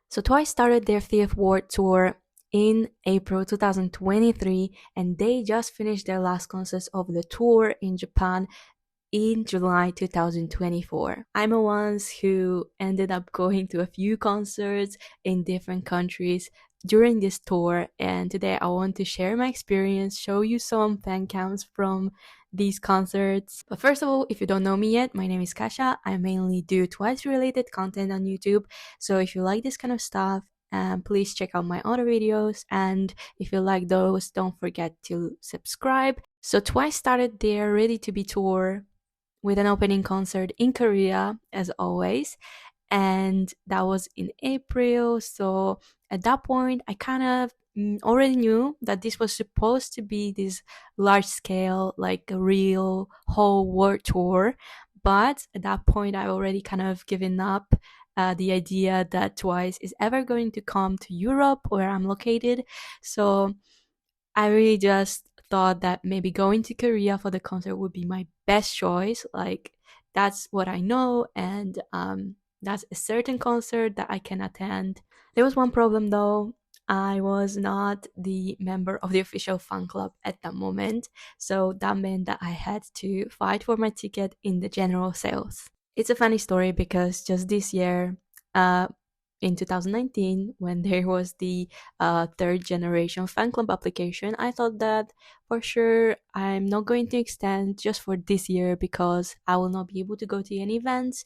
So Twice started their fifth world tour in April 2023, and they just finished their last concerts of the tour in Japan in July 2024. I'm a ones who ended up going to a few concerts in different countries during this tour, and today I want to share my experience, show you some fan cams from these concerts. But first of all, if you don't know me yet, my name is Kasha. I mainly do Twice related content on YouTube, so if you like this kind of stuff, please check out my other videos, and if you like those, don't forget to subscribe. So Twice started their Ready to Be tour with an opening concert in Korea, as always, and that was in April. So at that point, I kind of already knew that this was supposed to be this large scale, like a real whole world tour. But at that point, I already kind of given up the idea that Twice is ever going to come to Europe where I'm located. So I really just thought that maybe going to Korea for the concert would be my best choice. Like, that's what I know, and that's a certain concert that I can attend. There was one problem though. I was not the member of the official fan club at that moment, so that meant that I had to fight for my ticket in the general sales. It's a funny story because just this year, uh, in 2019, when there was the third generation fan club application, I thought that for sure I'm not going to extend just for this year because I will not be able to go to any events.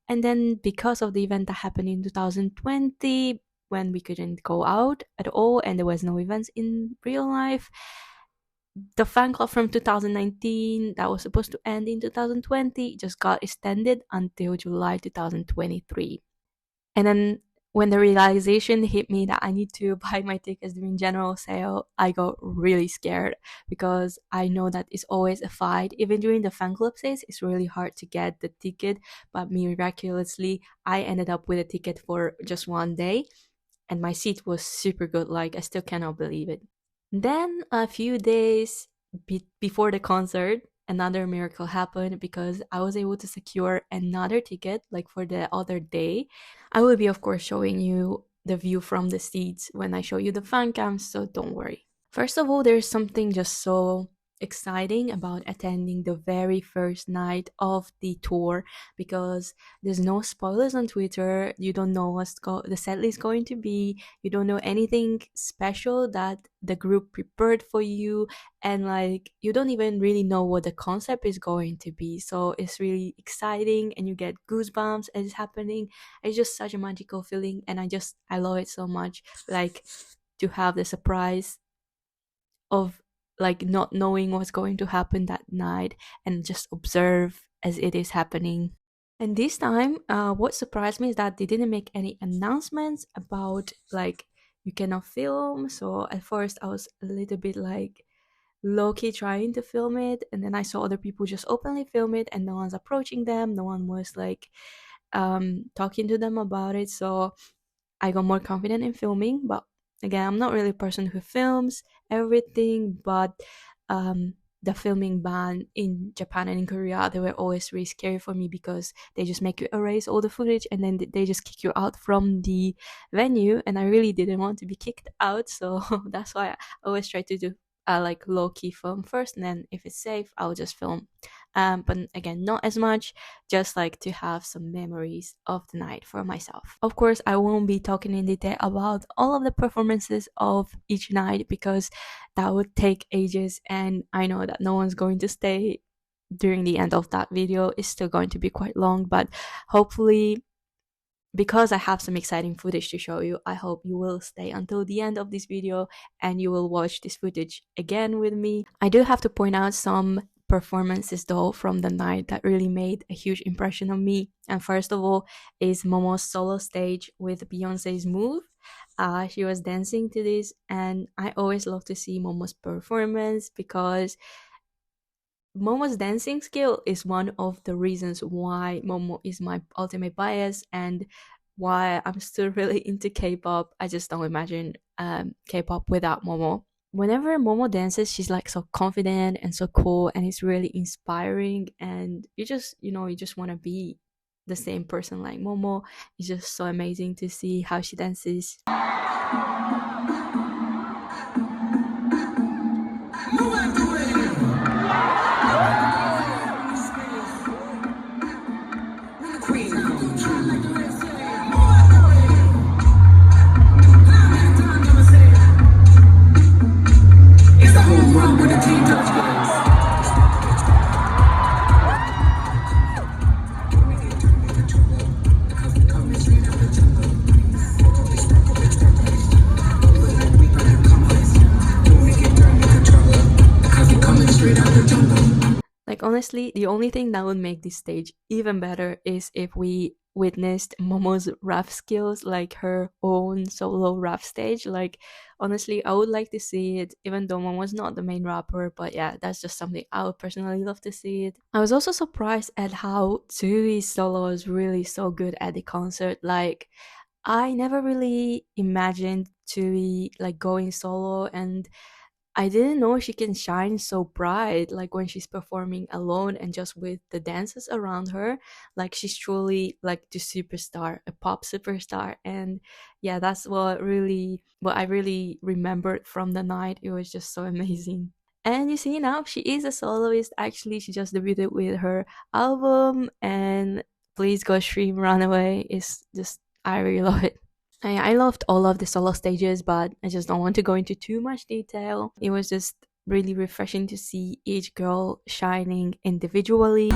And then because of the event that happened in 2020, when we couldn't go out at all and there was no events in real life, the fan club from 2019 that was supposed to end in 2020 just got extended until July 2023. And then when the realization hit me that I need to buy my tickets during general sale, I got really scared because I know that it's always a fight. Even during the fan club sales, it's really hard to get the ticket. But miraculously, I ended up with a ticket for just one day, and my seat was super good. Like, I still cannot believe it. Then a few days before the concert, another miracle happened because I was able to secure another ticket, like for the other day. I will be, of course, showing you the view from the seats when I show you the fan cams, so don't worry. First of all, there's something just so exciting about attending the very first night of the tour because there's no spoilers on Twitter. You don't know the set list going to be. You don't know anything special that the group prepared for you, and like you don't even really know what the concept is going to be. So it's really exciting, and you get goosebumps as it's happening. It's just such a magical feeling, and I love it so much. Like to have the surprise of like not knowing what's going to happen that night and just observe as it is happening. And this time, what surprised me is that they didn't make any announcements about like you cannot film. So at first, I was a little bit like low key trying to film it, and then I saw other people just openly film it, and no one's approaching them. No one was like talking to them about it. So I got more confident in filming. But again, I'm not really a person who films everything, but um, the filming ban in Japan and in Korea, they were always really scary for me because they just make you erase all the footage and then they just kick you out from the venue. And I really didn't want to be kicked out. So that's why I always try to do like low key film first, and then if it's safe, I'll just film. But again, not as much, just like to have some memories of the night for myself. Of course, I won't be talking in detail about all of the performances of each night because that would take ages, and I know that no one's going to stay during the end of that video. It's still going to be quite long, but hopefully, because I have some exciting footage to show you, I hope you will stay until the end of this video and you will watch this footage again with me. I do have to point out some performances though from the night that really made a huge impression on me. And first of all is Momo's solo stage with Beyonce's Move. She was dancing to this, and I always love to see Momo's performance because Momo's dancing skill is one of the reasons why Momo is my ultimate bias and why I'm still really into K-pop. I just don't imagine K-pop without Momo. Whenever Momo dances, she's like so confident and so cool, and it's really inspiring. And you just want to be the same person like Momo. It's just so amazing to see how she dances. Like honestly, the only thing that would make this stage even better is if we witnessed Momo's rap skills, like her own solo rap stage. Like honestly, I would like to see it, even though Momo's not the main rapper. But yeah, that's just something I would personally love to see it. I was also surprised at how Tsui's solo was really so good at the concert. Like I never really imagined Tsui like going solo, and I didn't know she can shine so bright, like when she's performing alone and just with the dancers around her. Like she's truly like the superstar, a pop superstar. And yeah, that's what I really remembered from the night. It was just so amazing. And you see now she is a soloist. Actually, she just debuted with her album, and please go stream Runaway. It's just I really love it. I loved all of the solo stages, but I just don't want to go into too much detail. It was just really refreshing to see each girl shining individually.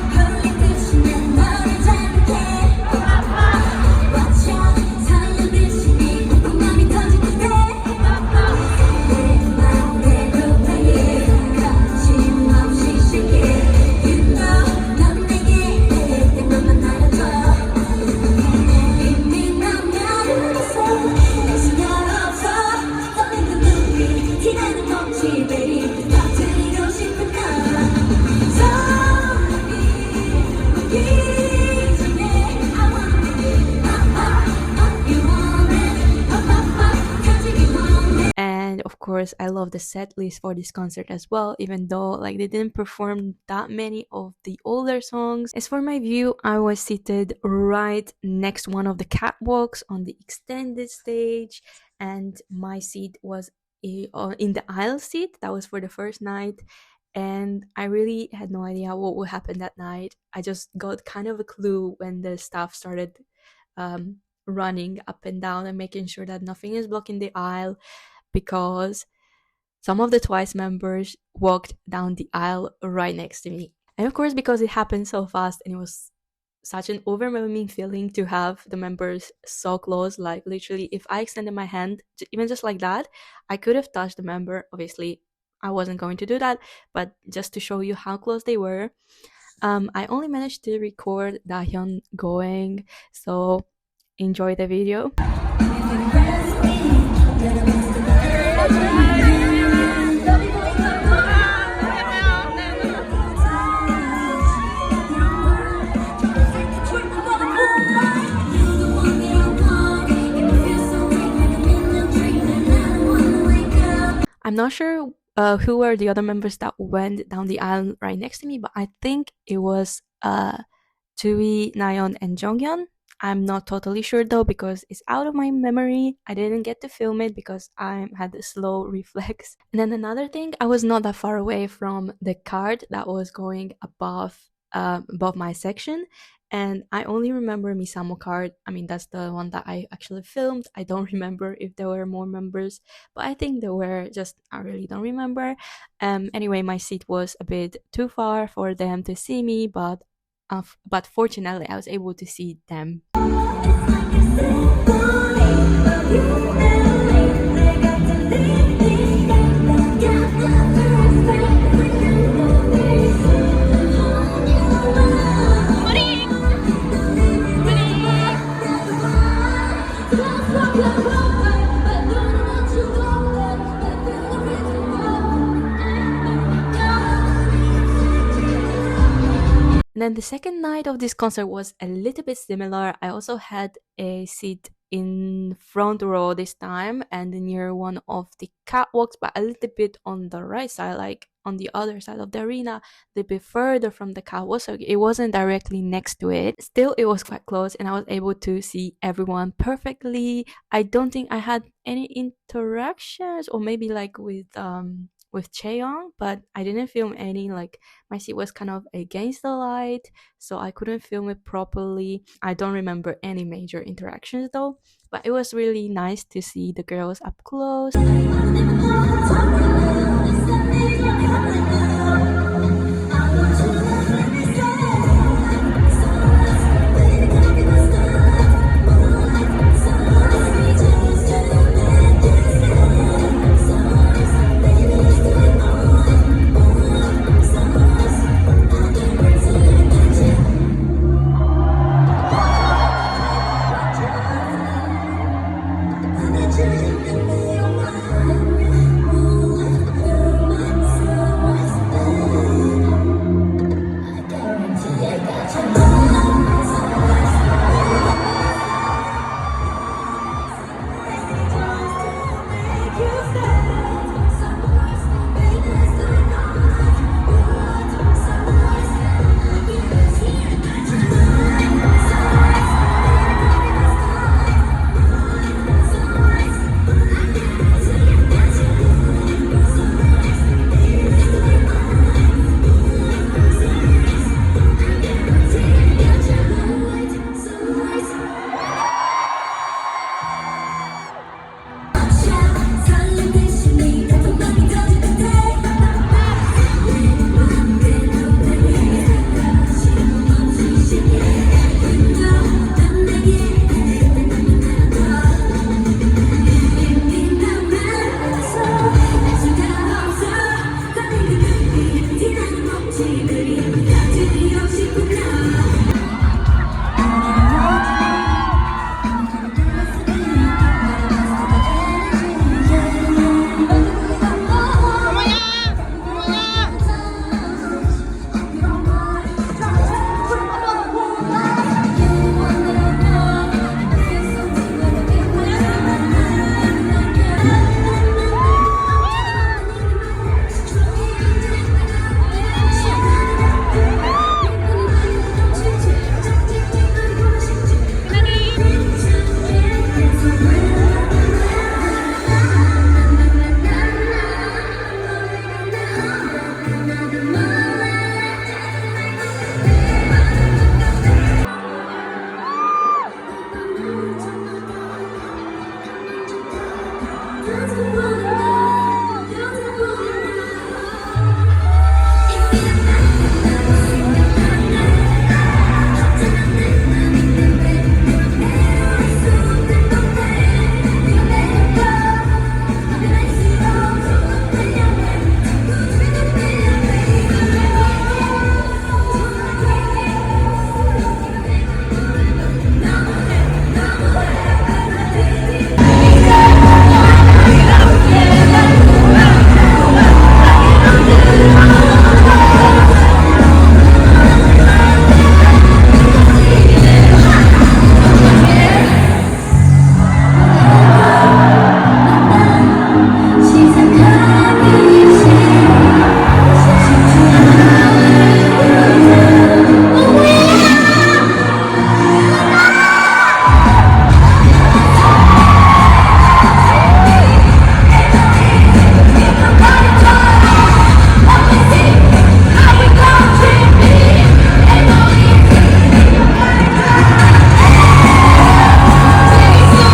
And of course, I love the set list for this concert as well, even though like they didn't perform that many of the older songs. As for my view, I was seated right next one of the catwalks on the extended stage, and my seat was in the aisle seat. That was for the first night, and I really had no idea what would happen that night. I just got kind of a clue when the staff started running up and down and making sure that nothing is blocking the aisle, because some of the Twice members walked down the aisle right next to me. And of course, because it happened so fast and it was such an overwhelming feeling to have the members so close, like literally, if I extended my hand, even just like that, I could have touched the member. Obviously, I wasn't going to do that, but just to show you how close they were, I only managed to record Dahyun going, so enjoy the video. I'm not sure who were the other members that went down the aisle right next to me, but I think it was Tui, Nayeon, and Jonghyun. I'm not totally sure though, because it's out of my memory. I didn't get to film it because I had a slow reflex. And then another thing, I was not that far away from the cart that was going above my section, and I only remember Misamo card. I mean, that's the one that I actually filmed. I don't remember if there were more members, but I think there were, just I really don't remember. Anyway, my seat was a bit too far for them to see me, but fortunately I was able to see them. And then the second night of this concert was a little bit similar. I also had a seat in front row this time and near one of the catwalks, but a little bit on the right side, like on the other side of the arena, a bit further from the cow, so it wasn't directly next to it. Still, it was quite close, and I was able to see everyone perfectly. I don't think I had any interactions, or maybe like with Cheong, but I didn't film any. Like, my seat was kind of against the light, so I couldn't film it properly. I don't remember any major interactions though, but it was really nice to see the girls up close.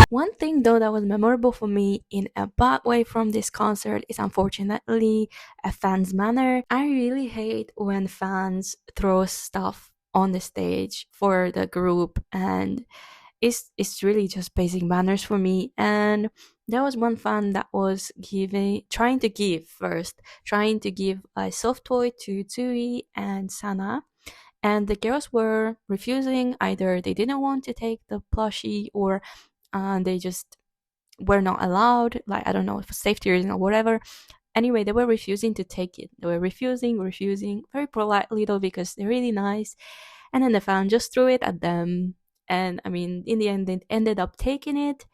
One thing though that was memorable for me in a bad way from this concert is unfortunately a fan's manner. I really hate when fans throw stuff on the stage for the group, and it's really just basic manners for me. And there was one fan that was trying to give a soft toy to Tsui and Sana, and the girls were refusing. Either they didn't want to take the plushie, or they just were not allowed, like, I don't know, for safety reasons or whatever. Anyway, they were refusing to take it. They were refusing very politely though, because they're really nice. And then the fan just threw it at them, and I mean, in the end they ended up taking it,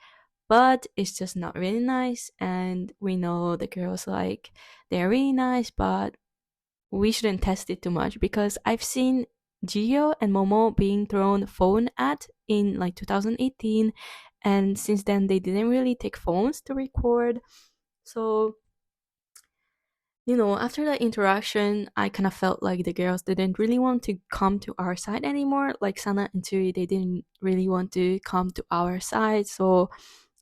but it's just not really nice. And we know the girls, like, they're really nice, but we shouldn't test it too much, because I've seen Gio and Momo being thrown phone at in like 2018, and since then they didn't really take phones to record. So after that interaction, I kind of felt like the girls didn't really want to come to our side anymore. Like Sana and Turi, they didn't really want to come to our side, so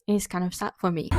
it's kind of sad for me.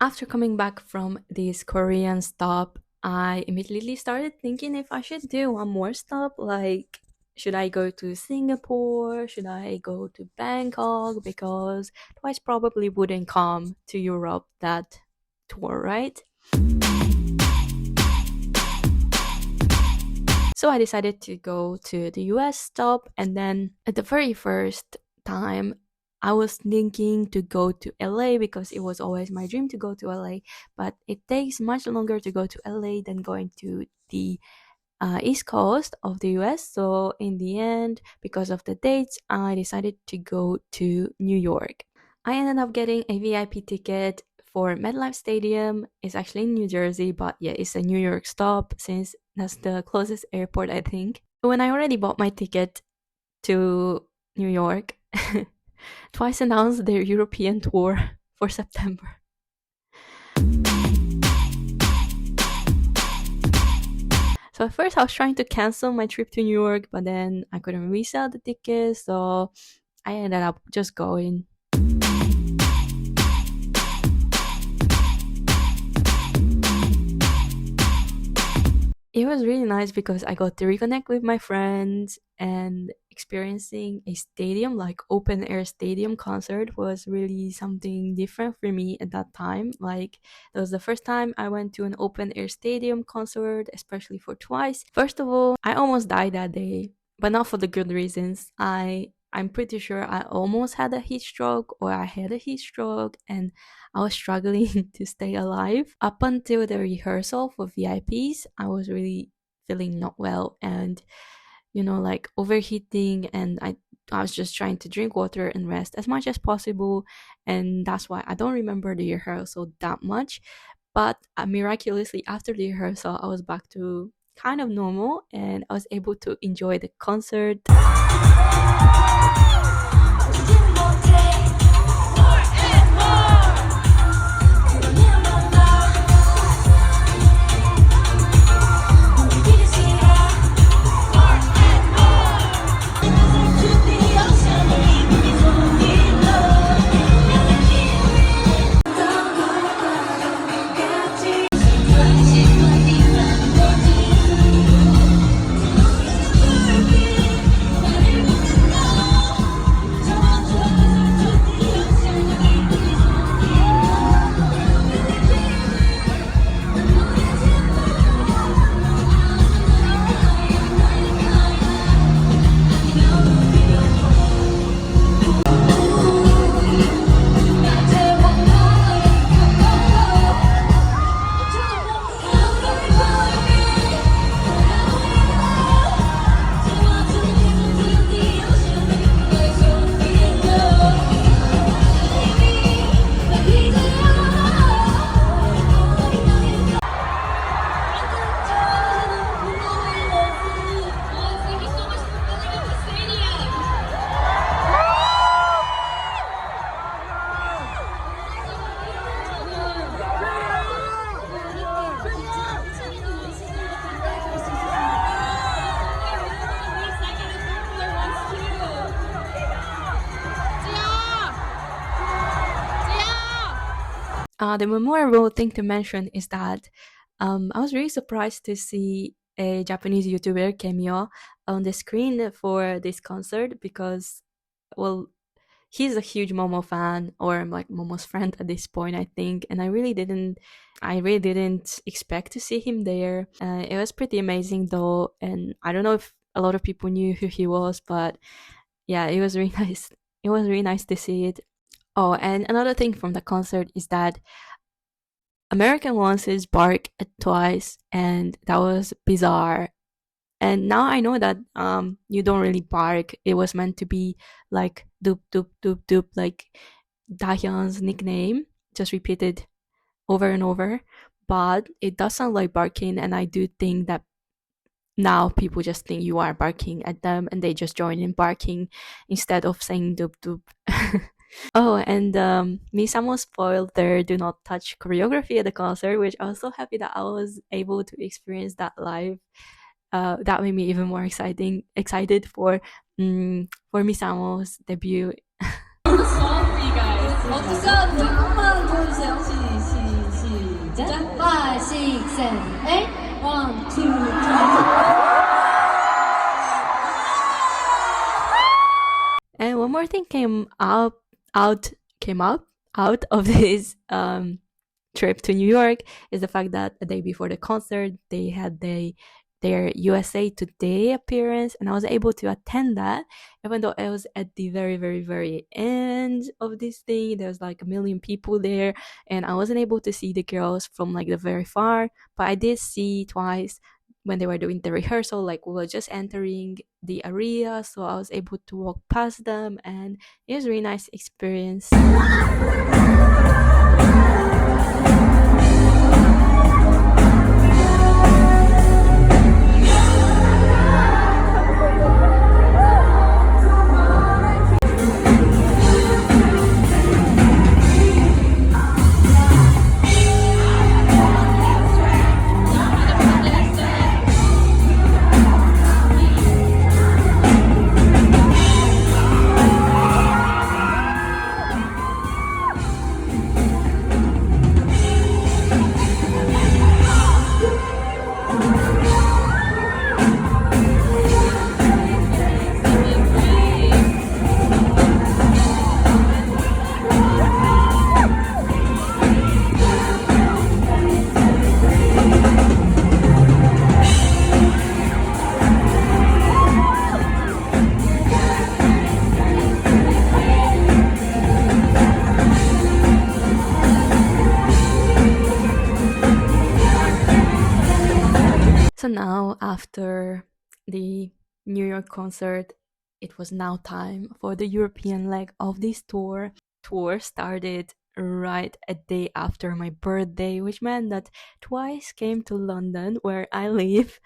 After coming back from this Korean stop, I immediately started thinking if I should do one more stop. Like, should I go to Singapore? Should I go to Bangkok? Because Twice probably wouldn't come to Europe that tour, right? So I decided to go to the US stop, and then at the very first time, I was thinking to go to LA because it was always my dream to go to LA, but it takes much longer to go to LA than going to the East Coast of the US. So in the end, because of the dates, I decided to go to New York. I ended up getting a VIP ticket for MetLife Stadium. It's actually in New Jersey, but yeah, it's a New York stop since that's the closest airport, I think. When I already bought my ticket to New York, Twice announced their European tour for September. So at first I was trying to cancel my trip to New York, but then I couldn't resell the tickets, so I ended up just going. It was really nice because I got to reconnect with my friends, and experiencing a stadium, like open air stadium concert, was really something different for me at that time. Like, that was the first time I went to an open air stadium concert, especially for Twice. First of all, I almost died that day, but not for the good reasons. I'm pretty sure I almost had a heat stroke, or I had a heat stroke, and I was struggling to stay alive. Up until the rehearsal for VIPs, I was really feeling not well and, like overheating, and I was just trying to drink water and rest as much as possible, and that's why I don't remember the rehearsal that much. But miraculously, after the rehearsal, I was back to kind of normal, and I was able to enjoy the concert. The memorable thing to mention is that I was really surprised to see a Japanese YouTuber cameo on the screen for this concert because, well, he's a huge Momo fan, or like Momo's friend at this point, I think, and I really didn't expect to see him there. It was pretty amazing though, and I don't know if a lot of people knew who he was, but yeah, it was really nice. It was really nice to see it. Oh, and another thing from the concert is that American ones bark at twice, and that was bizarre. And now I know that you don't really bark. It was meant to be like doop doop doop doop, like Dahyun's nickname, just repeated over and over. But it does sound like barking, and I do think that now people just think you are barking at them, and they just join in barking instead of saying doop doop. Oh, and Miss almost spoiled their "Do Not Touch" choreography at the concert, which I was so happy that I was able to experience that live. That made me even more excited for Misamo's debut. Soft, you guys. 자, 조금만 보여주세요. 시작. 5, 6, 7, 8. 1, 2, 3. And one more thing came up out of this trip to New York is the fact that a day before the concert they had their USA Today appearance, and I was able to attend that, even though it was at the very, very, very end of this thing. There was like a million people there, and I wasn't able to see the girls from like the very far, but I did see twice when they were doing the rehearsal. Like we were just entering the area, so I was able to walk past them, and it was a really nice experience. So now, after the New York concert, it was now time for the European leg of this tour. Tour started right a day after my birthday, which meant that Twice came to London, where I live,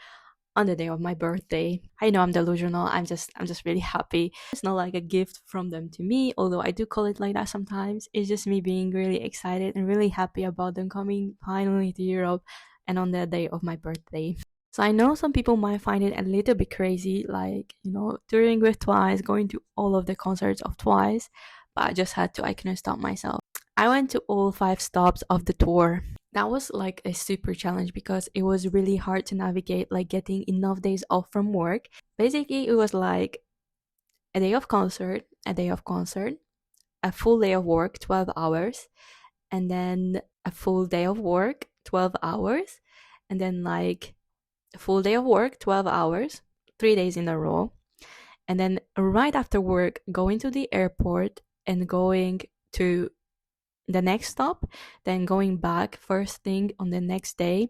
on the day of my birthday. I know I'm delusional. I'm just really happy. It's not like a gift from them to me, although I do call it like that sometimes. It's just me being really excited and really happy about them coming finally to Europe and on the day of my birthday. So I know some people might find it a little bit crazy, like, touring with Twice, going to all of the concerts of Twice, but I couldn't stop myself. I went to all 5 stops of the tour. That was like a super challenge because it was really hard to navigate, like getting enough days off from work. Basically, it was like a day of concert, a full day of work, 12 hours, and then a full day of work, 12 hours, and then like a full day of work, 12 hours, 3 days in a row. And then right after work, going to the airport and going to the next stop, then going back first thing on the next day,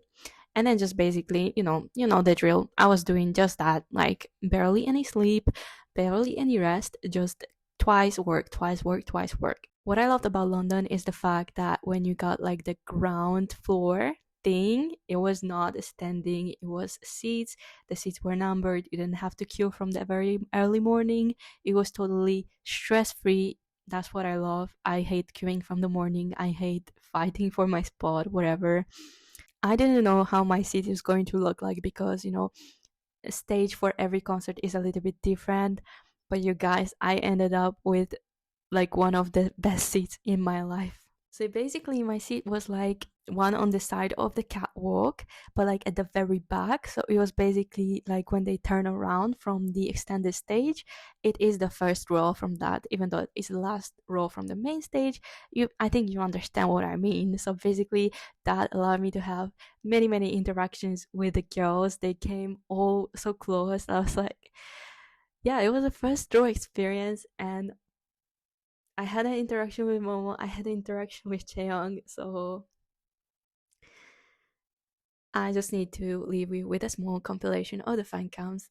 and then just basically, the drill. I was doing just that, like barely any sleep, barely any rest, just twice work, twice work, twice work. What I loved about London is the fact that when you got like the ground floor thing, it was not standing, it was seats. The seats were numbered. You didn't have to queue from the very early morning. It was totally stress free. That's what I love. I hate queuing from the morning. I hate fighting for my spot, whatever. I didn't know how my seat is going to look like because, a stage for every concert is a little bit different. But you guys, I ended up with like one of the best seats in my life. So basically, my seat was like one on the side of the catwalk, but like at the very back. So it was basically like when they turn around from the extended stage, it is the first row from that, even though it's the last row from the main stage. I think you understand what I mean. So basically, that allowed me to have many, many interactions with the girls. They came all so close. I was like, yeah, it was a first row experience, and I had an interaction with Momo. I had an interaction with Cheong. So I just need to leave you with a small compilation of the fan cams.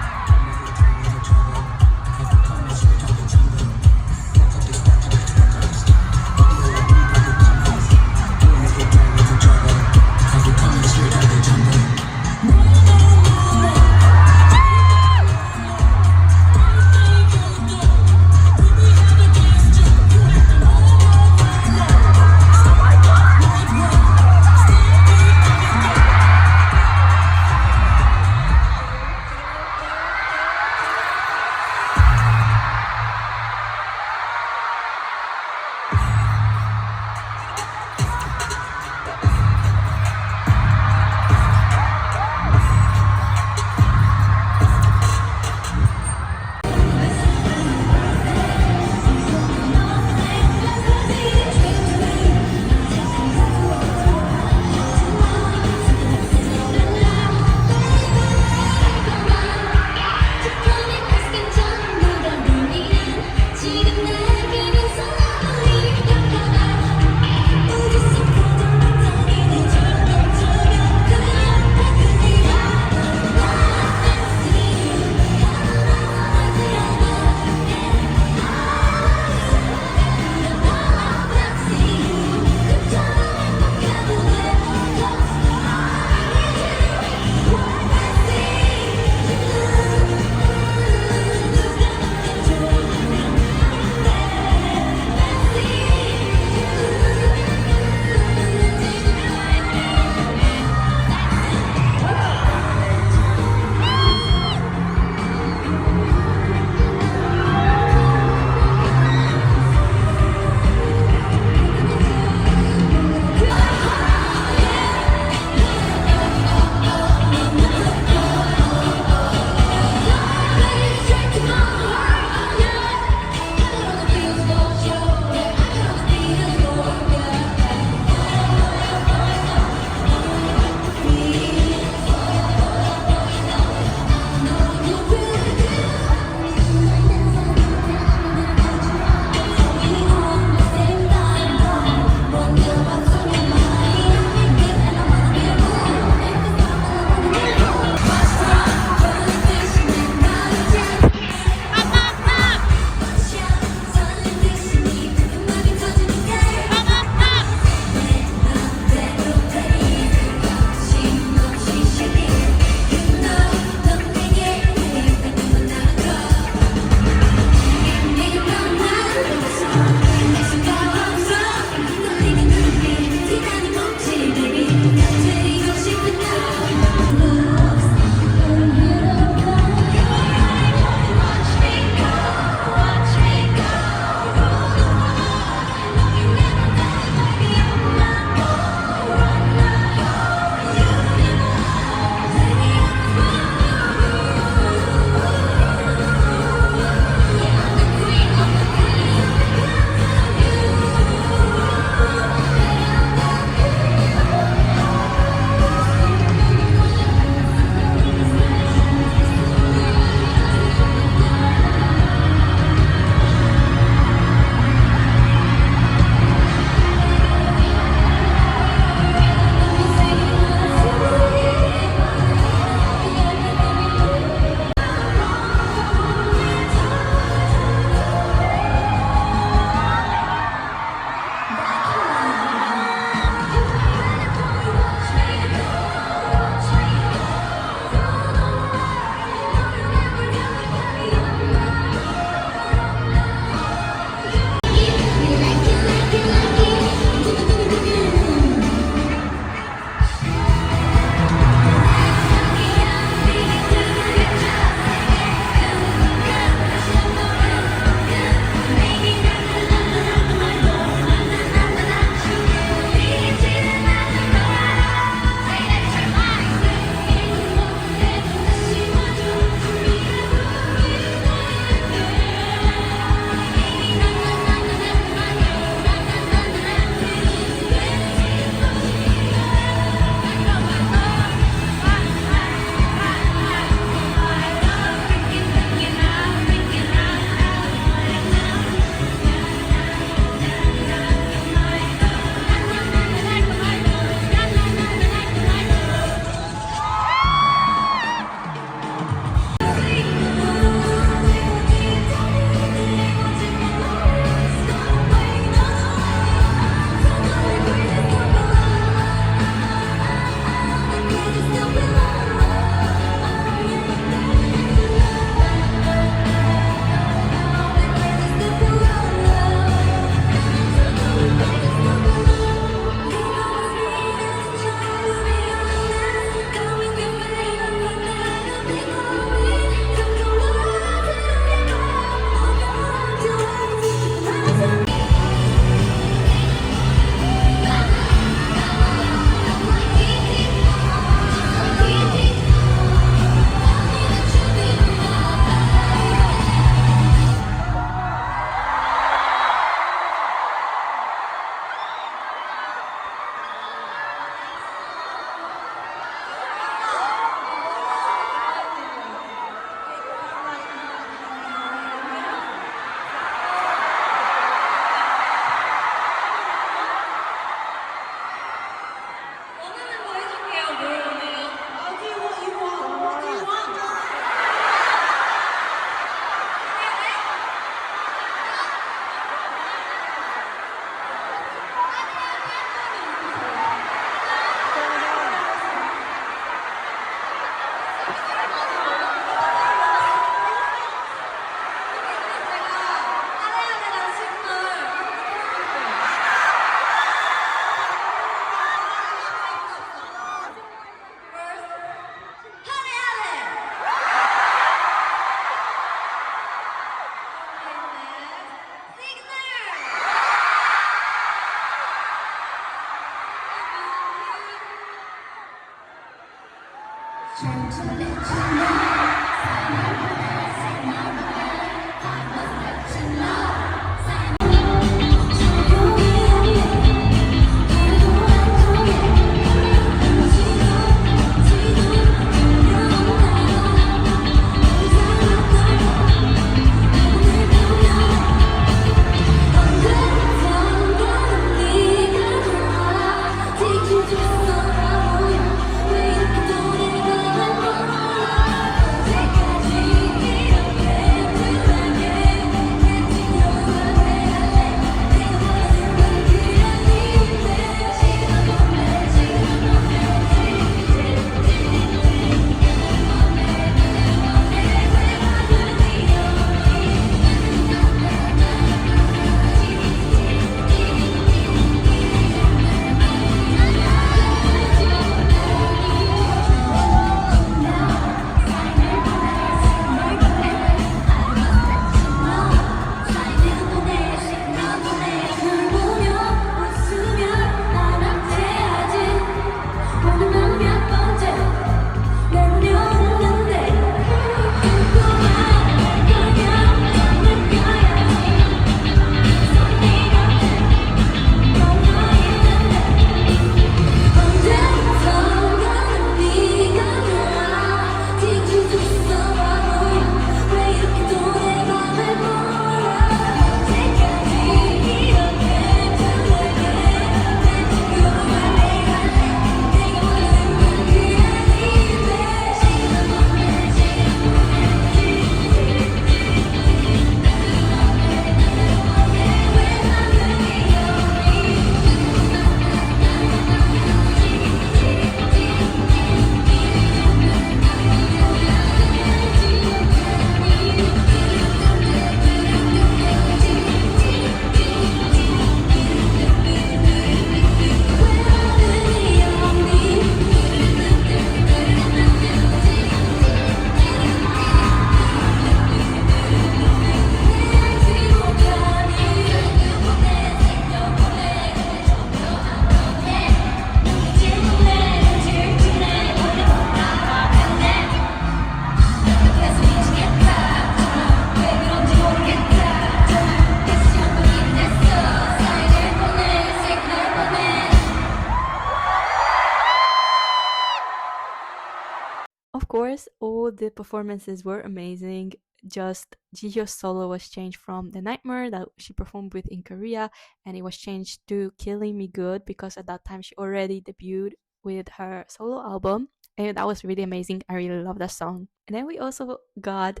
Of course, all the performances were amazing. Just Jiho's solo was changed from The Nightmare that she performed with in Korea, and it was changed to Killing Me Good because at that time she already debuted with her solo album, and that was really amazing. I really love that song. And then we also got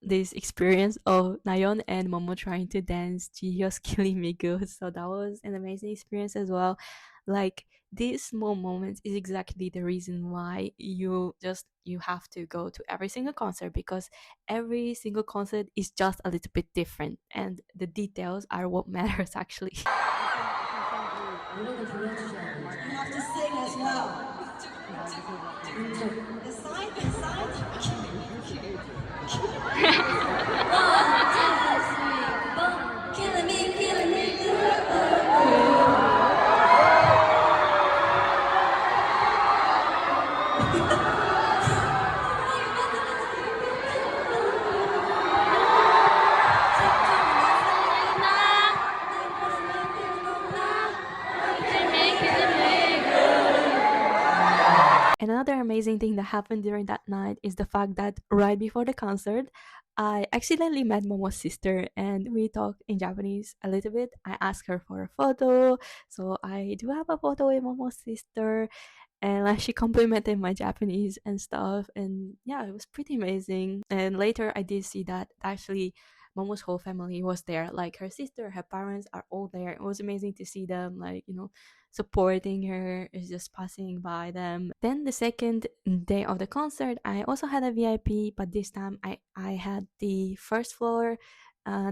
this experience of Nayeon and Momo trying to dance Jiho's Killing Me Good. So that was an amazing experience as well. Like these small moments is exactly the reason why you have to go to every single concert, because every single concert is just a little bit different and the details are what matters actually. 노래를 불러주셔야 돼요. You have to sing as well. Inside, inside. One, two, three, four. Killing me good. Another amazing thing that happened during that night is the fact that right before the concert, I accidentally met Momo's sister and we talked in Japanese a little bit. I asked her for a photo, so I do have a photo with Momo's sister, and like she complimented my Japanese and stuff. And yeah, it was pretty amazing. And later, I did see that actually Momo's whole family was there, like her sister, her parents are all there. It was amazing to see them, like, supporting her, is just passing by them. Then the second day of the concert, I also had a VIP, but this time I had the first floor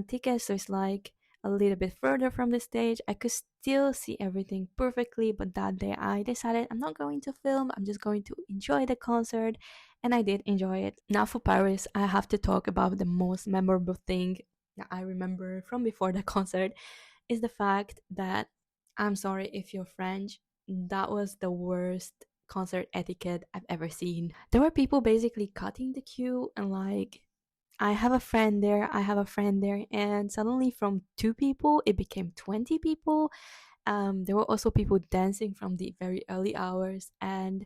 ticket, so it's like a little bit further from the stage. I could still see everything perfectly, but that day I decided I'm not going to film, I'm just going to enjoy the concert, and I did enjoy it. Now for Paris, I have to talk about the most memorable thing that I remember from before the concert is the fact that, I'm sorry if you're French, that was the worst concert etiquette I've ever seen. There were people basically cutting the queue and like, I have a friend there, I have a friend there, and suddenly from 2 people it became 20 people. There were also people dancing from the very early hours, and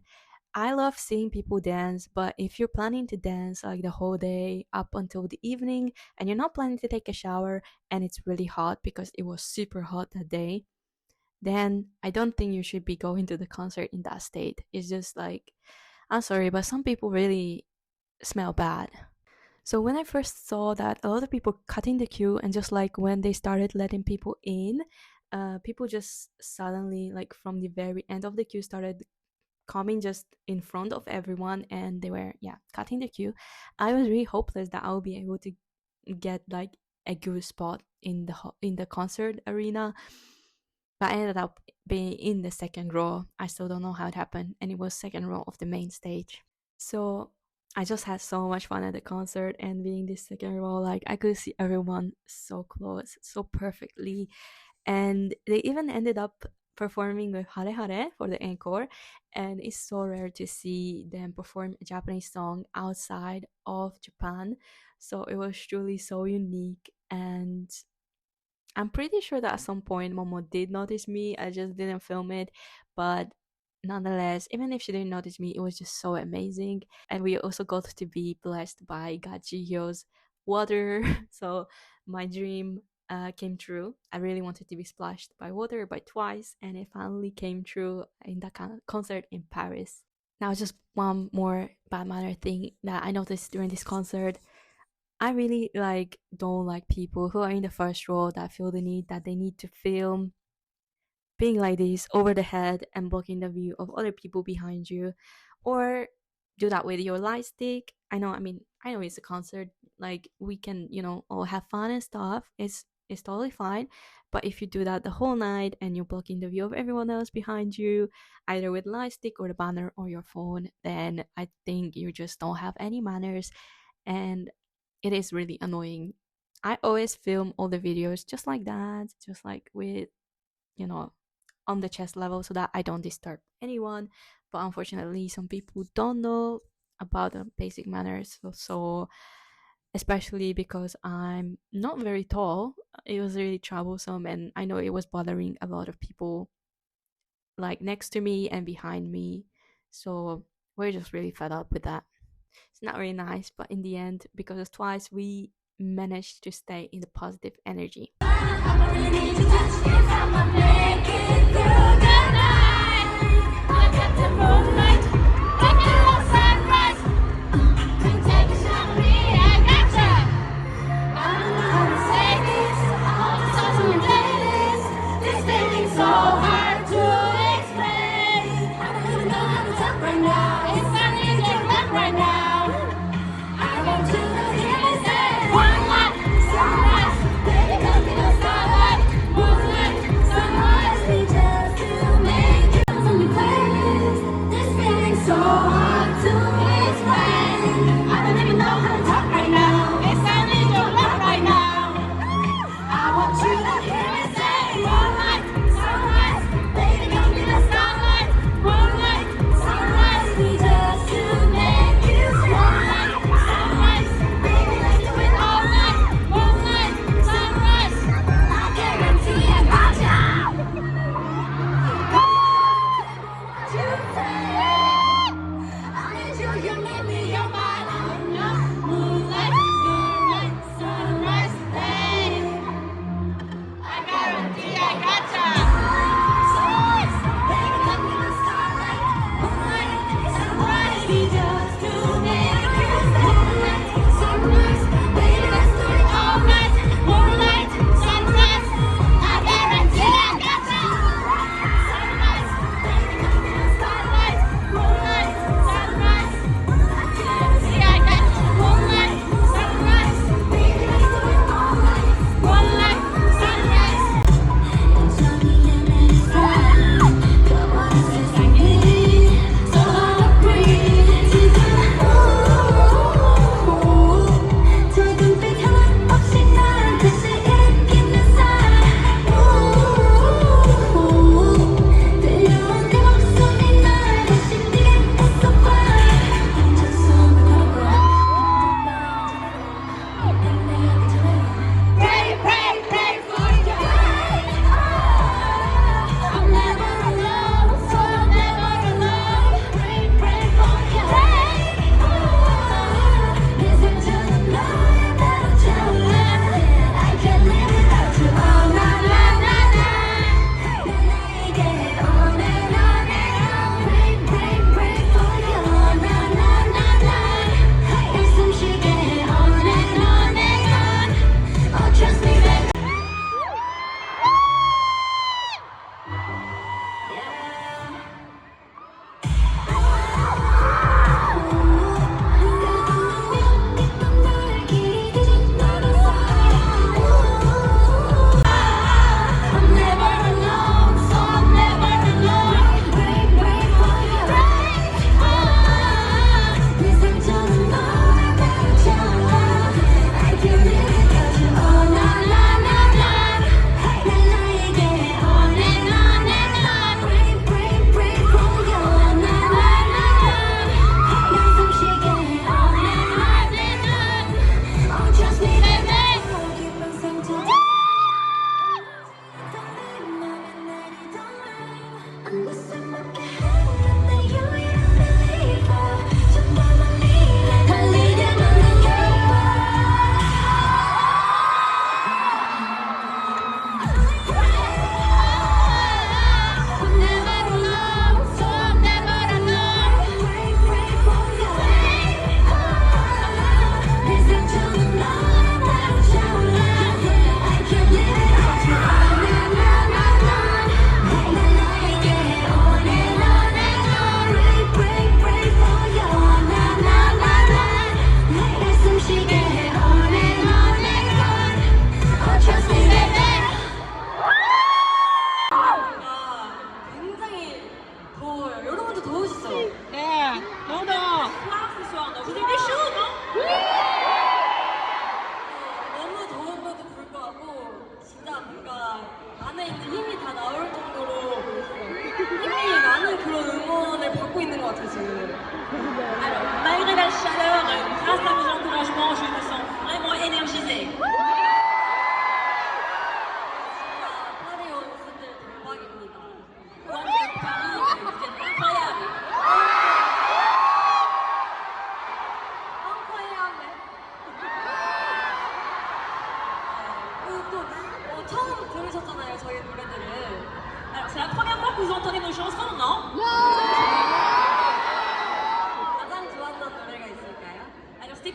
I love seeing people dance. But if you're planning to dance like the whole day up until the evening and you're not planning to take a shower and it's really hot because it was super hot that day, then I don't think you should be going to the concert in that state. It's just like, I'm sorry, but some people really smell bad. So when I first saw that a lot of people cutting the queue, and just like when they started letting people in, people just suddenly, like from the very end of the queue, started coming just in front of everyone, and they were, yeah, cutting the queue. I was really hopeless that I would be able to get like a good spot in the concert arena, but I ended up being in the second row. I still don't know how it happened, and it was second row of the main stage. So I just had so much fun at the concert, and being this second row, like I could see everyone so close, so perfectly. And they even ended up performing with Hare Hare for the encore, and it's so rare to see them perform a Japanese song outside of Japan. So it was truly so unique, and I'm pretty sure that at some point Momo did notice me. I just didn't film it, but nonetheless, even if she didn't notice me, it was just so amazing. And we also got to be blessed by Gachihyo's water. So my dream came true. I really wanted to be splashed by water by twice, and it finally came true in that concert in Paris. Now, just one more bad manner thing that I noticed during this concert. I really don't like people who are in the first row that feel the need that they need to film being like this over the head and blocking the view of other people behind you, or do that with your light stick. I know it's a concert, like we can, all have fun and stuff. It's totally fine. But if you do that the whole night and you're blocking the view of everyone else behind you, either with light stick or the banner or your phone, then I think you just don't have any manners, and it is really annoying. I always film all the videos just like that, just like with, on the chest level, so that I don't disturb anyone. But unfortunately, some people don't know about the basic manners. So especially because I'm not very tall, it was really troublesome, and I know it was bothering a lot of people like next to me and behind me. So we're just really fed up with that. It's not very nice, but in the end, because of twice, we managed to stay in the positive energy.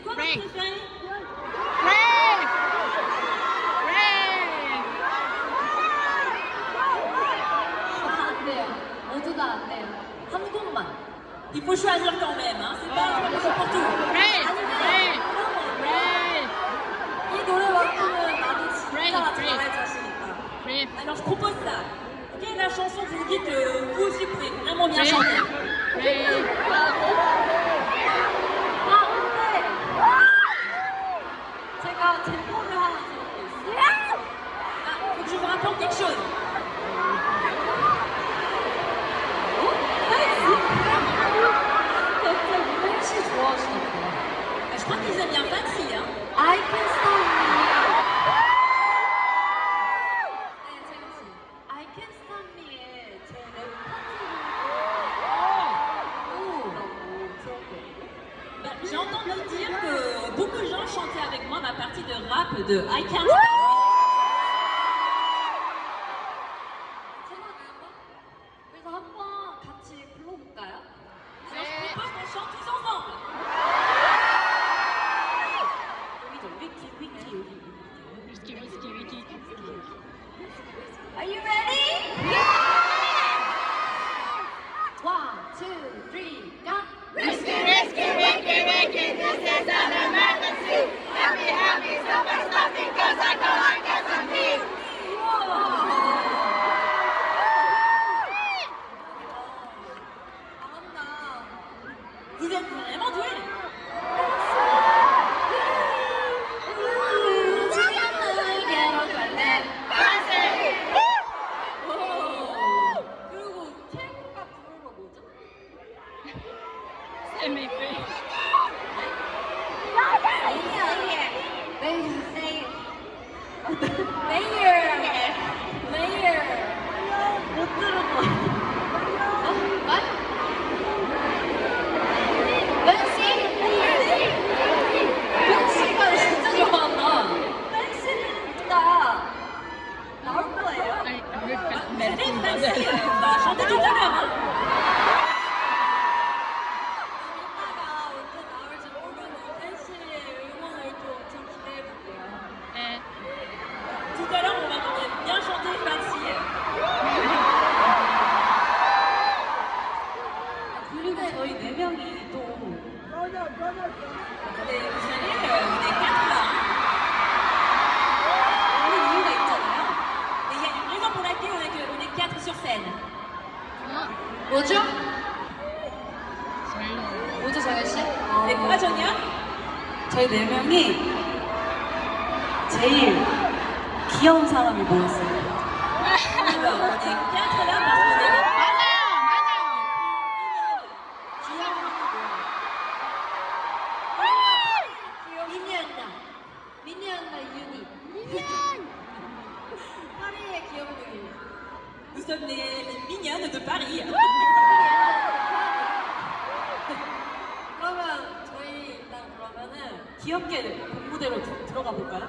quoi votre préféré? 안 돼요. 모두 다 안 돼요. 한 곡만. Il faut choisir quand même, hein. C'est pas pour tout. 이 노래만큼은 나도 진짜 잘할 자신 있다. Alors je propose ça. Quelle est la chanson que vous dites que vous aussi pouvez vraiment bien chanter? 아, 근데 제가 제목을 하나 적고 있어요. Ah, faut que je vous raconte quelque chose. 갑자기 팬시 좋아하시더라고요. Je crois qu'ils aiment bien Fancy, hein. I can stop me. 네, 재현 씨. I can stop me의 제 랩 Bah, j'ai entendu dire que beaucoup de gens chantaient avec moi ma partie de rap de I Can't Stop Me. 그래서 한번 같이 불러볼까요? Alors je propose qu'on chante tous ensemble. 여기죠, 위키 여기. Are you ready? One, two, three, go! Risky, risky, Ricky, Ricky, this is an emergency. Happy, happy, stop and stop because I know I get some peace. Vous êtes vraiment doués. 그리고 태국가 부르는 거 뭐죠? 못 들었어. 팬시가 진짜 좋아한다. 팬시는 이따 나올 거예요. C'était Fancy, on va chanter tout à l'heure. Hein. 이따가 언제 나올지 모르는 팬시의 응원을 좀 기대해 볼게요. Tout à l'heure, on va bien chanter Fancy. 그리고 저희 네 명이 또 Mais vous savez, on est quatre là. 있는 이유가 있잖아요. Et il y a une raison pour laquelle on est quatre sur scène. 뭐죠? 뭐죠, 정현 씨? Et quoi, Jonia? 저희 네 명이 제일 귀여운 사람이 모였어요. Alors, on est quatre là parce qu'on est 미니언나 유니. 파리의 귀염둥이. Nous sommes les mignonnes de Paris. 그러면 저희 일단 그러면은 귀엽게 공무대로 들어가 볼까요?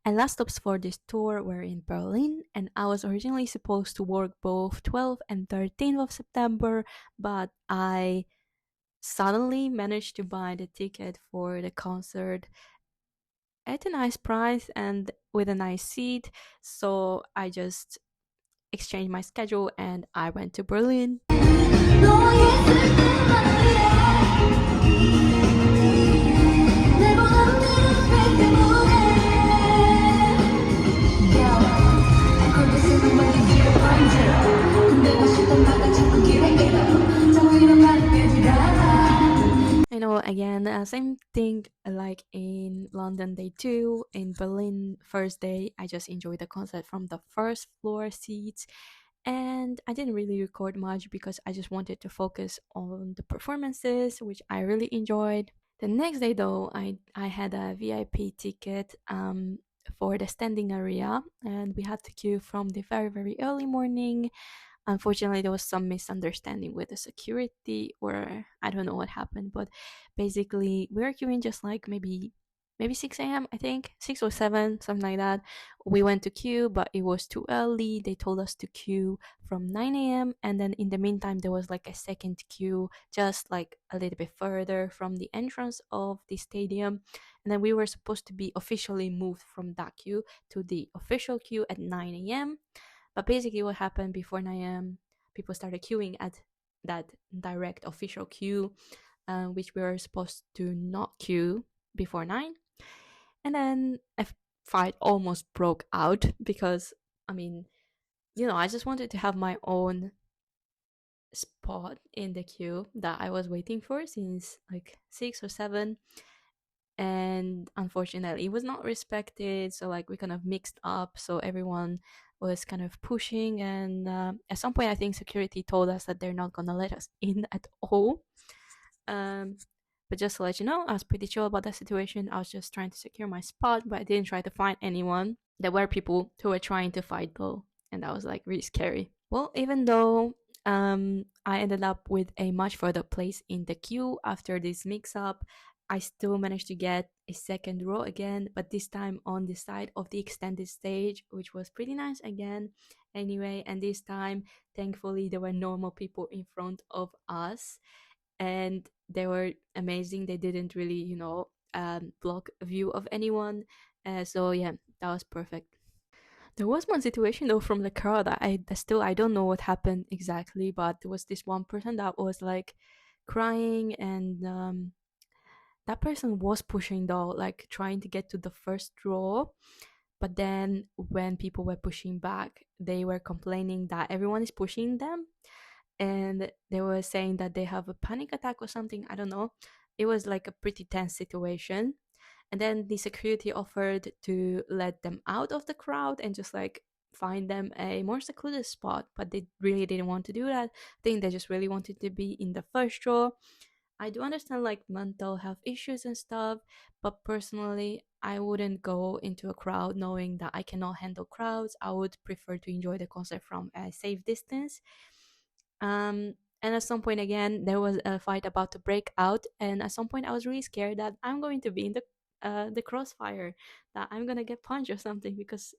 And last stops for this tour were in Berlin, and I was originally supposed to work both 12th and 13th of September, but I suddenly managed to buy the ticket for the concert at a nice price and with a nice seat, so I just exchanged my schedule and I went to Berlin. You know, again, same thing like in London day 2, in Berlin first day, I just enjoyed the concert from the first floor seats, and I didn't really record much because I just wanted to focus on the performances, which I really enjoyed. The next day though, I had a VIP ticket for the standing area, and we had to queue from the very early morning. Unfortunately, there was some misunderstanding with the security, or I don't know what happened, but basically we were queuing just like maybe 6 a.m. I think 6 or 7, something like that. We went to queue, but it was too early. They told us to queue from 9 a.m. and then in the meantime there was like a second queue just like a little bit further from the entrance of the stadium, and then we were supposed to be officially moved from that queue to the official queue at 9 a.m. But basically what happened, before 9 a.m. people started queuing at that direct official queue, which we were supposed to not queue before 9. And then a fight almost broke out because, I mean, you know, I just wanted to have my own spot in the queue that I was waiting for since like 6 or 7. And unfortunately, it was not respected. So, like, we kind of mixed up. So, everyone was kind of pushing. And at some point, I think security told us that they're not going to let us in at all. But just to let you know, I was pretty chill about that situation. I was just trying to secure my spot, but I didn't try to find anyone. There were people who were trying to fight though, and that was like really scary. Well, even though I ended up with a much further place in the queue after this mix-up, I still managed to get a second row again, but this time on the side of the extended stage, which was pretty nice again. Anyway, and this time, thankfully, there were normal people in front of us, and they were amazing. They didn't really, you know, block a view of anyone. So yeah, that was perfect. There was one situation though from the crowd that I don't know what happened exactly, but there was this one person that was like crying, and that person was pushing though, like trying to get to the first row. But then when people were pushing back, they were complaining that everyone is pushing them, and they were saying that they have a panic attack or something. I don't know. It was like a pretty tense situation. And then the security offered to let them out of the crowd and just like find them a more secluded spot, but they really didn't want to do that. I think they just really wanted to be in the first row. I do understand like mental health issues and stuff, but personally, I wouldn't go into a crowd knowing that I cannot handle crowds. I would prefer to enjoy the concert from a safe distance. And at some point again, there was a fight about to break out, and at some point I was really scared that I'm going to be in the crossfire, that I'm gonna get punched or something, because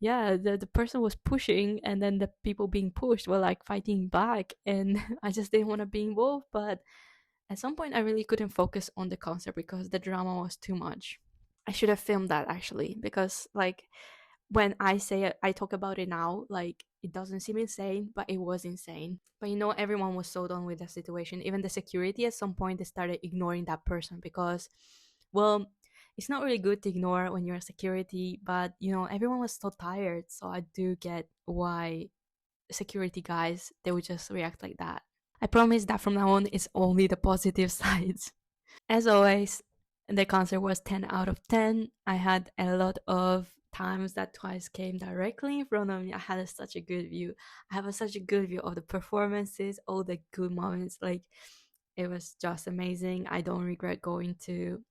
yeah, the person was pushing, and then the people being pushed were like fighting back, and I just didn't want to be involved. But at some point I really couldn't focus on the concert because the drama was too much. I should have filmed that actually, because like when I say it, I talk about it now, like it doesn't seem insane, but it was insane. But you know, everyone was so done with the situation. Even the security at some point, they started ignoring that person because, well, it's not really good to ignore when you're a security, but you know, everyone was so tired. So I do get why security guys, they would just react like that. I promise that from now on, it's only the positive sides. As always, the concert was 10 out of 10. I had a lot of times that Twice came directly in front of me. I had such a good view. I have such a good view of the performances, all the good moments. Like, it was just amazing. I don't regret going to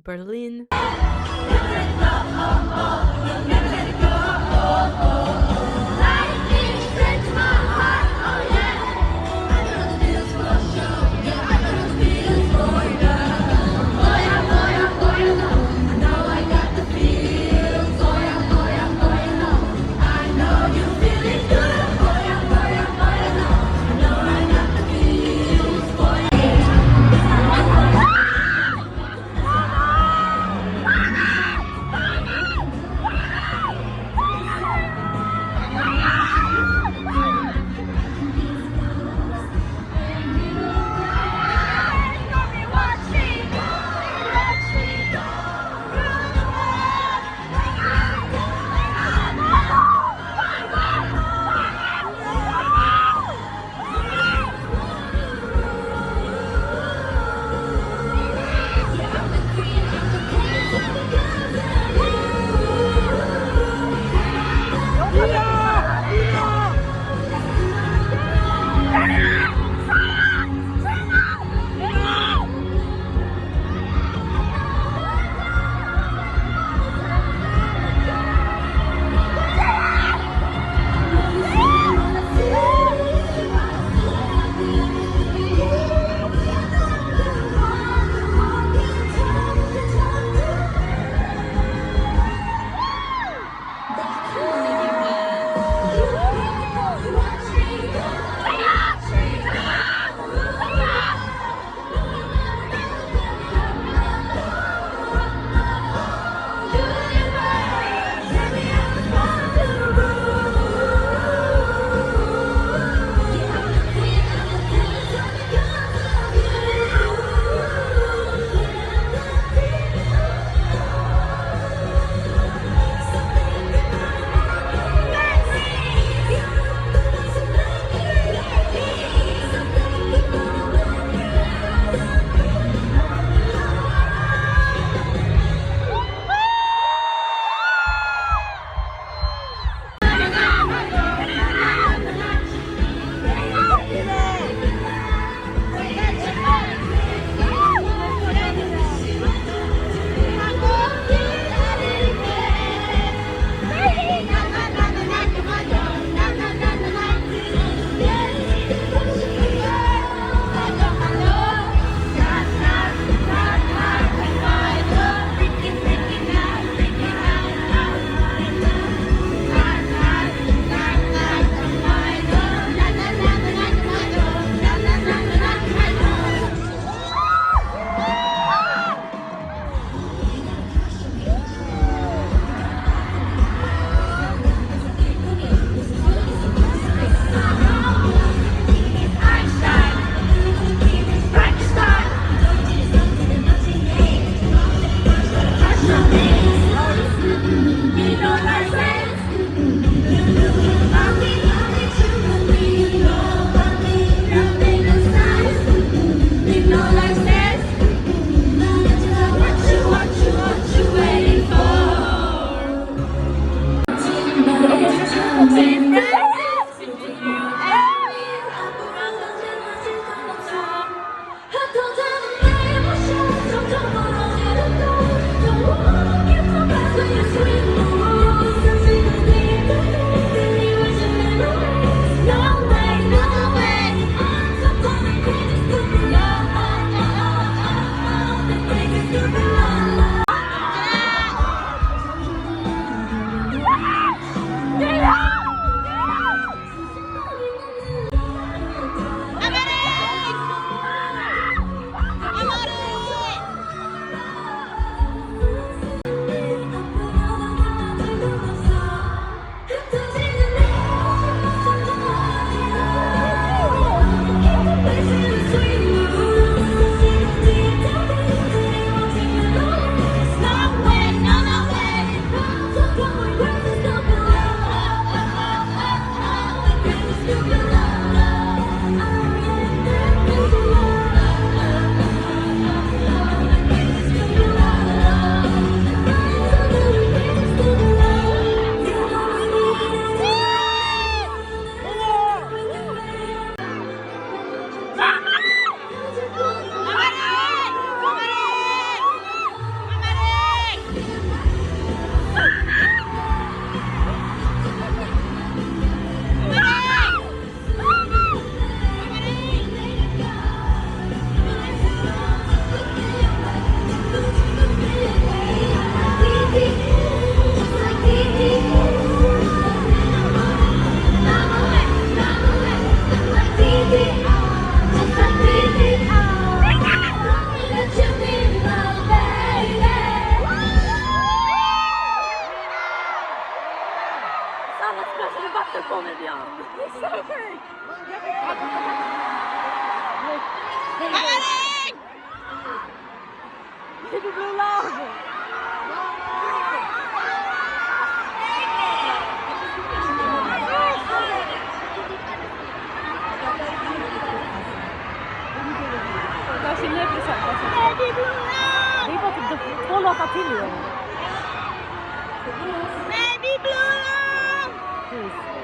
Berlin. 저걸로 아까 틀려. Baby blue. Please.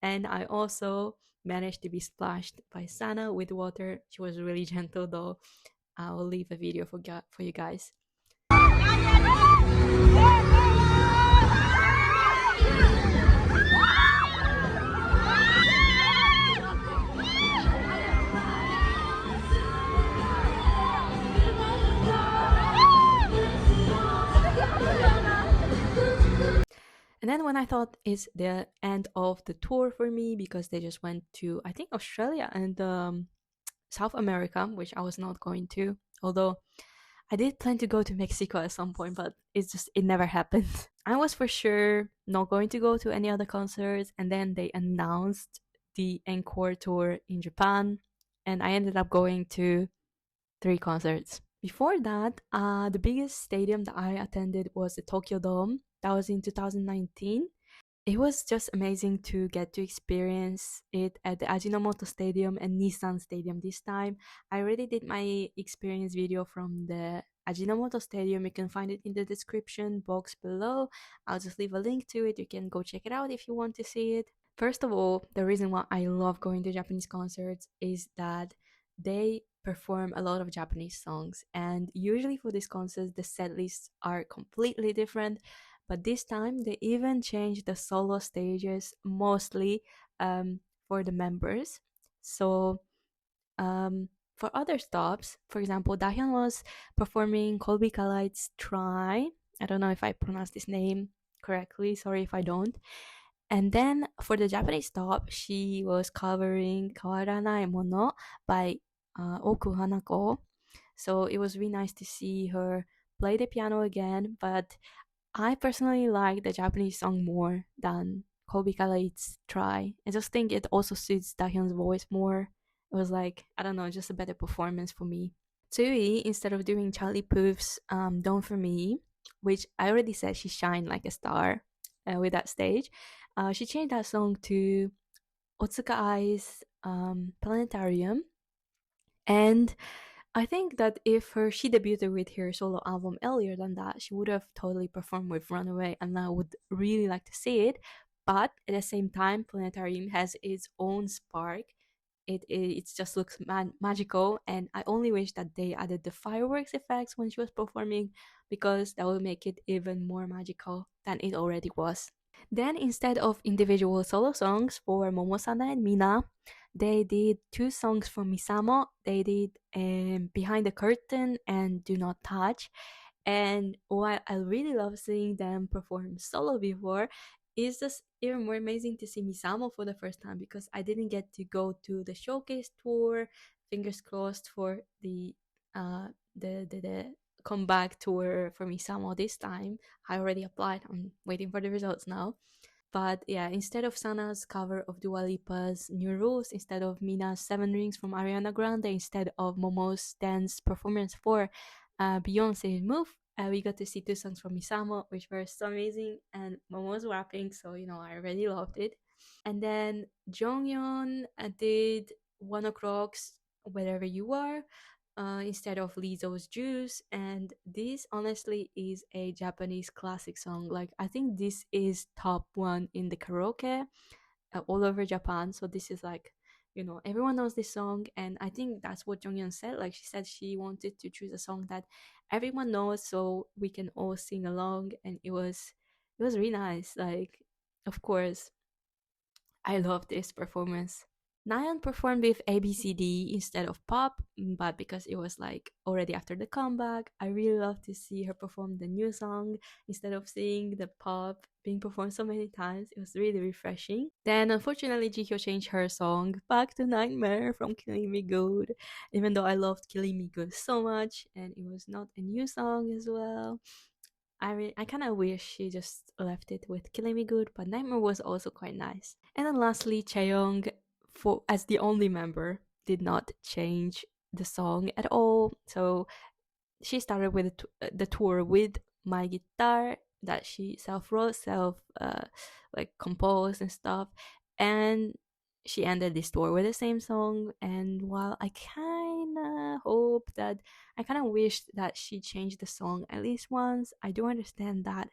And I also managed to be splashed by Sana with water. She was really gentle though. I will leave a video for you guys. And then when I thought it's the end of the tour for me, because they just went to, I think, Australia and South America, which I was not going to, although I did plan to go to Mexico at some point, but it never happened. I was for sure not going to go to any other concerts, and then they announced the encore tour in Japan, and I ended up going to 3 concerts. Before that, the biggest stadium that I attended was the Tokyo Dome. That was in 2019. It was just amazing to get to experience it at the Ajinomoto Stadium and Nissan Stadium this time. I already did my experience video from the Ajinomoto Stadium. You can find it in the description box below. I'll just leave a link to it. You can go check it out if you want to see it. First of all, the reason why I love going to Japanese concerts is that they perform a lot of Japanese songs, and usually for these concerts, the set lists are completely different. But this time, they even changed the solo stages mostly for the members. So for other stops, for example, Dahyun was performing Colby Kalight's Try. I don't know if I pronounced this name correctly. Sorry if I don't. And then for the Japanese stop, she was covering Kawaranai Mono by Oku Hanako. So it was really nice to see her play the piano again. But I personally like the Japanese song more than Kobe Kalight's Try. I just think it also suits Dahyun's voice more. It was like, I don't know, just a better performance for me. Tsui, instead of doing Charlie Puth's Don't For Me, which I already said she shined like a star with that stage, she changed that song to Otsuka Ai's Planetarium. And I think that if she debuted with her solo album earlier than that, she would have totally performed with Runaway, and I would really like to see it. But at the same time, Planetarium has its own spark. It just looks magical, and I only wish that they added the fireworks effects when she was performing, because that would make it even more magical than it already was. Then instead of individual solo songs for Momosana and Mina, they did two songs from Misamo. They did Behind the Curtain and Do Not Touch. And while I really love seeing them perform solo before, it's just even more amazing to see Misamo for the first time, because I didn't get to go to the showcase tour. Fingers crossed for the comeback tour for Misamo this time. I already applied. I'm waiting for the results now. But yeah, instead of Sana's cover of Dua Lipa's New Rules, instead of Mina's Seven Rings from Ariana Grande, instead of Momo's dance performance for Beyonce's Move, we got to see two songs from Misamo, which were so amazing, and Momo's rapping, so I really loved it. And then Jonghyun did 1 o'clock's Wherever You Are, instead of Lizzo's Juice. And this honestly is a Japanese classic song. Like, I think this is top one in the karaoke all over Japan. So this is like, everyone knows this song. And I think that's what Jonghyun said. Like, she said she wanted to choose a song that everyone knows so we can all sing along. And it was really nice. Like, of course, I love this performance. Nayeon performed with ABCD instead of pop, but because it was like already after the comeback, I really love to see her perform the new song instead of seeing the pop being performed so many times. It was really refreshing. Then unfortunately, Jihyo changed her song back to Nightmare from Killing Me Good, even though I loved Killing Me Good so much, and it was not a new song as well. I kind of wish she just left it with Killing Me Good, but Nightmare was also quite nice. And then lastly, Chaeyoung, for as the only member, did not change the song at all. So she started with the tour with My Guitar that she self wrote, like composed and stuff, and she ended this tour with the same song. And while I kind of wished that she changed the song at least once, I do understand that.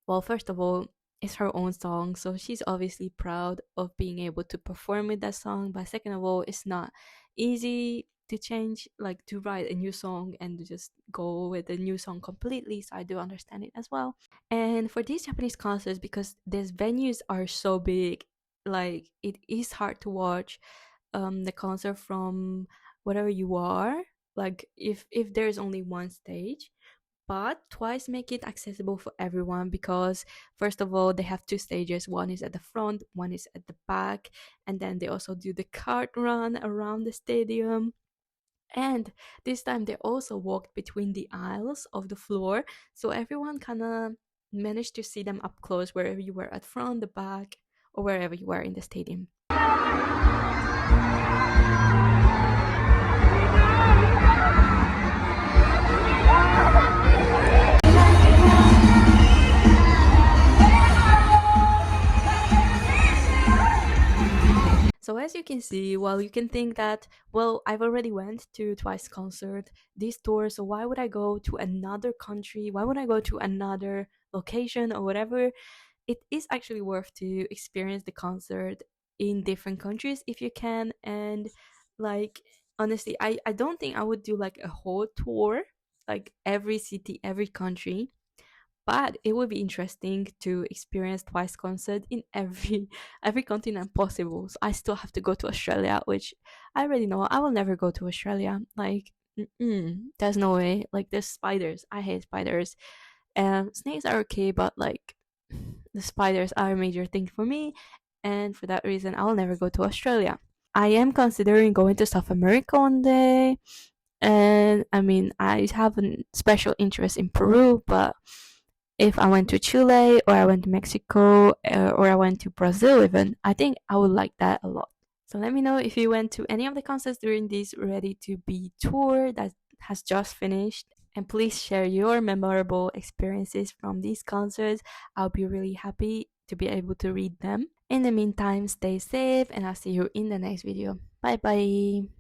Well, first of all, it's her own song, so she's obviously proud of being able to perform with that song. But second of all, it's not easy to change, like to write a new song and to just go with the new song completely. So I do understand it as well. And for these Japanese concerts, because these venues are so big, like it is hard to watch the concert from wherever you are. Like if there's only one stage, but Twice make it accessible for everyone, because first of all, they have two stages. One is at the front, one is at the back, and then they also do the cart run around the stadium. And this time they also walked between the aisles of the floor, so everyone kind of managed to see them up close wherever you were, at front, the back, or wherever you were in the stadium. So as you can see, while you can think that, well, I've already went to Twice concert, this tour, so why would I go to another country? Why would I go to another location or whatever? it is actually worth to experience the concert in different countries if you can. And like, honestly, I don't think I would do like a whole tour, like every city, every country, but it would be interesting to experience Twice concert in every every continent possible. So I still have to go to Australia, which I already know I will never go to Australia. Like, there's no way. Like, there's spiders. I hate spiders. Snakes are okay, but like the spiders are a major thing for me, and for that reason, I will never go to Australia. I am considering going to South America one day, and I mean, I have a special interest in Peru, but if I went to Chile or I went to Mexico or I went to Brazil, even, I think I would like that a lot. So let me know if you went to any of the concerts during this Ready to Be tour that has just finished. And please share your memorable experiences from these concerts. I'll be really happy to be able to read them. In the meantime, stay safe and I'll see you in the next video. Bye bye.